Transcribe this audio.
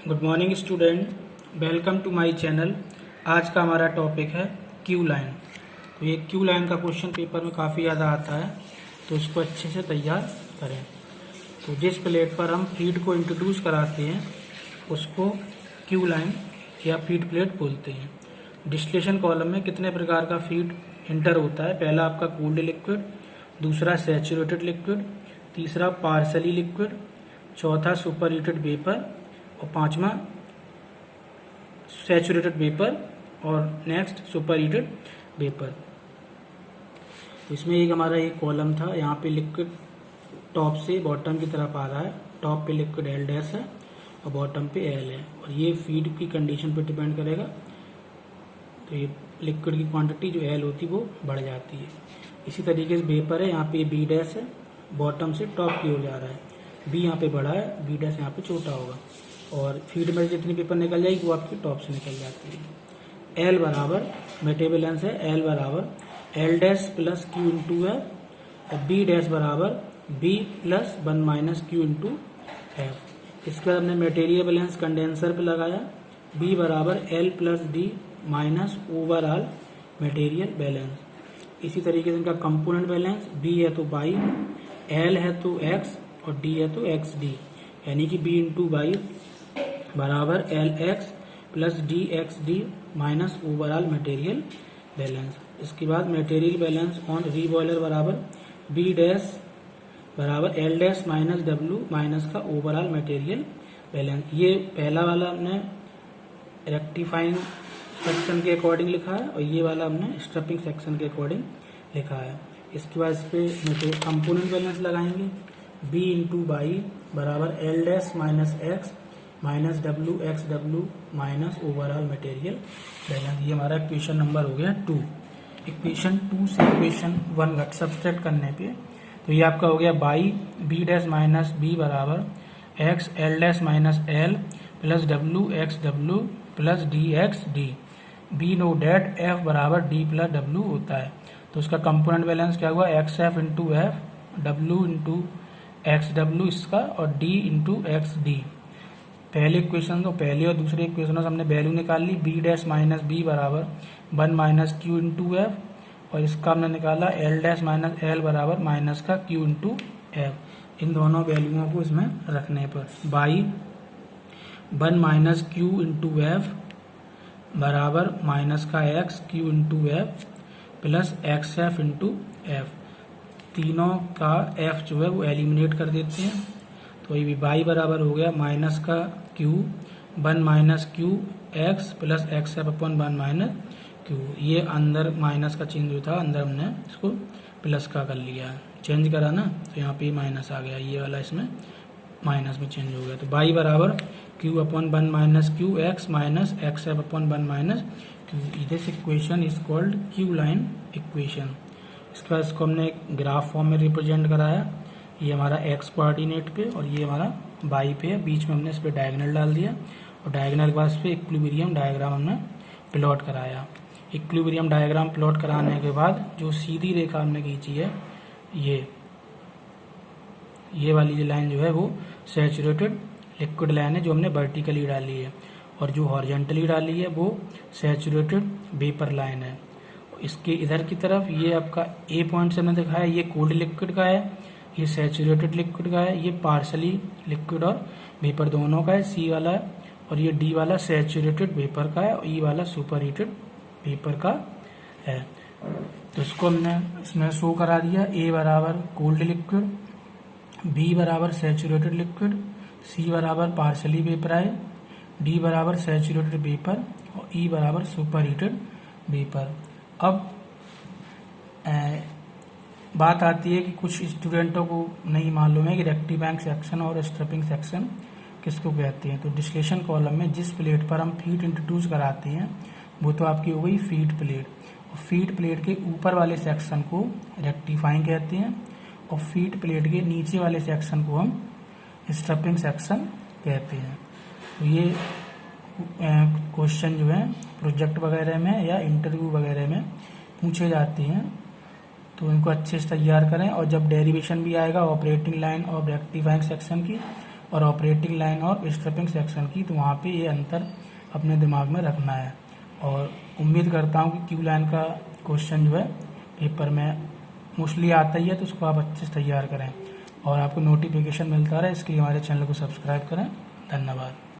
Good morning student, welcome to my channel. आज का हमारा टॉपिक है क्यू लाइन। तो ये क्यू लाइन का क्वेश्चन पेपर में काफ़ी ज़्यादा आता है, तो इसको अच्छे से तैयार करें। तो जिस प्लेट पर हम फीड को इंट्रोड्यूस कराते हैं उसको क्यू लाइन या फीड प्लेट बोलते हैं। डिस्टिलेशन कॉलम में कितने प्रकार का फीड इंटर होता है? पहला आपका कोल्ड लिक्विड, दूसरा सैचुरेटेड लिक्विड, तीसरा पार्सली लिक्विड, चौथा सुपर हीटेड वेपर और पांचवा सैचुरेटेड वेपर और नेक्स्ट सुपर हीटेड वेपर। तो इसमें एक हमारा एक कॉलम था, यहाँ पे लिक्विड टॉप से बॉटम की तरफ आ रहा है। टॉप पे लिक्विड एल डैश है और बॉटम पे एल है, और ये फीड की कंडीशन पे डिपेंड करेगा। तो ये लिक्विड की क्वांटिटी जो एल होती है वो बढ़ जाती है। इसी तरीके से वेपर है, यहाँ पे बी डैश है, बॉटम से टॉप की ओर जा रहा है। बी यहाँ पे बड़ा है, बी डैश यहाँ पे छोटा होगा, और फीड में जितनी वेपर निकल जाएगी वो आपकी टॉप से निकल जाती है। एल बराबर मेटेबलेंस है, एल बराबर l dash plus q into है, और बी डैश बराबर b plus 1 minus q into f. इसके बाद हमने मेटेरियल बैलेंस कंडेंसर पे लगाया, बी बराबर L plus D minus overall material balance. इसी तरीके से इनका कंपोनेंट बैलेंस, बी है तो बाई, एल है तो एक्स और डी है तो एक्स डी, यानी कि बी इंटू बाई बराबर L x plus D X D minus overall material balance. इसके बाद मटेरियल बैलेंस ऑन रीबॉयलर बराबर बी डैश बराबर l dash minus W minus का ओवरऑल मटेरियल बैलेंस। ये पहला वाला हमने रेक्टिफाइंग सेक्शन के अकॉर्डिंग लिखा है, और ये वाला हमने स्ट्रपिंग सेक्शन के अकॉर्डिंग लिखा है। इसके बाद इस पे कंपोनेंट बैलेंस लगाएंगे, बी इंटू बाई बराबर l dash minus x minus W X W minus overall material balance. ये हमारा इक्वेशन नंबर हो गया 2। इक्वेशन 2 से इक्वेशन 1 घट सब्सट्रैक्ट करने पे तो ये आपका हो गया by B dash minus B बराबर X L dash minus L plus W X W plus D X D. B no date F बराबर डी प्लस डब्ल्यू होता है। तो उसका कंपोनेंट बैलेंस क्या हुआ? X F into F, W into X W इसका, और डी इंटू एक्स डी। पहले इक्वेशन को पहले और दूसरे इक्वेशन से हमने वैल्यू निकाल ली। बी डैश माइनस बी बराबर 1 माइनस क्यू इंटू एफ, और इसका हमने निकाला एल डैश माइनस एल बराबर माइनस का क्यू इंटू एफ। इन दोनों वैल्यूओं को इसमें रखने पर by 1 minus q into F बराबर माइनस का x Q into F plus x F into F. तीनों का एफ जो है वो एलिमिनेट कर देते हैं, तो ये भी बाई बराबर हो गया माइनस का Q 1 minus Q x plus x F upon 1 minus Q. ये अंदर माइनस का चेंज जो था अंदर हमने इसको प्लस का कर लिया, चेंज करा ना, तो यहाँ पे माइनस आ गया, ये वाला इसमें माइनस में चेंज हो गया। तो बाई बराबर Q upon 1 minus Q x minus x F upon 1 minus Q. This equation is called Q line equation. इसके बाद इसको हमने एक ग्राफ फॉर्म में रिप्रेजेंट कराया। ये हमारा एक्स कोऑर्डिनेट पे और ये हमारा बाई पे है, बीच में हमने इस पर डायगोनल डाल दिया, और डायगोनल के बाद इस पर इक्विलिब्रियम डायग्राम हमने प्लॉट कराया। इक्विलिब्रियम डायग्राम प्लॉट कराने के बाद जो सीधी रेखा हमने खींची है, ये वाली जो लाइन जो है वो सैचुरेटेड लिक्विड लाइन है जो हमने वर्टिकली डाली है, और जो हॉरिजॉन्टली डाली है वो सैचुरेटेड वेपर लाइन है। इसके इधर की तरफ ये आपका ए पॉइंट से हमने दिखाया, ये कोल्ड लिक्विड का है, ये सैचुरेटेड लिक्विड का है, ये पार्सली लिक्विड और वेपर दोनों का है, सी वाला, और ये डी वाला सैचुरेटेड वेपर का है, और ई वाला सुपर हीटेड वेपर का है। तो इसको हमने इसमें शो करा दिया। ए बराबर कोल्ड लिक्विड, बी बराबर सैचुरेटेड लिक्विड, सी बराबर पार्सली वेपराइज, डी बराबर सैचुरेटेड वेपर, और ई बराबर सुपर हीटेड वेपर। अब बात आती है कि कुछ स्टूडेंटों को नहीं मालूम है कि रेक्टिफाइंग सेक्शन और स्ट्रपिंग सेक्शन किसको कहते हैं। तो डिस्टिलेशन कॉलम में जिस प्लेट पर हम फीड इंट्रोड्यूस कराते हैं वो तो आपकी हो गई फीड प्लेट, और फीड प्लेट के ऊपर वाले सेक्शन को रेक्टिफाइंग कहते हैं, और फीड प्लेट के नीचे वाले सेक्शन को हम स्ट्रपिंग सेक्शन कहते हैं। तो ये क्वेश्चन जो है प्रोजेक्ट वगैरह में या इंटरव्यू वगैरह में पूछे जाते हैं, तो इनको अच्छे से तैयार करें। और जब डेरिवेशन भी आएगा ऑपरेटिंग लाइन और रेक्टिफाइंग सेक्शन की, और ऑपरेटिंग लाइन और स्ट्रिपिंग सेक्शन की, तो वहाँ पे ये अंतर अपने दिमाग में रखना है। और उम्मीद करता हूँ कि क्यू लाइन का क्वेश्चन जो है पेपर में मोस्टली आता ही है, तो उसको आप अच्छे से तैयार करें और आपको नोटिफिकेशन मिलता रहे, इसके लिए हमारे चैनल को सब्सक्राइब करें। धन्यवाद।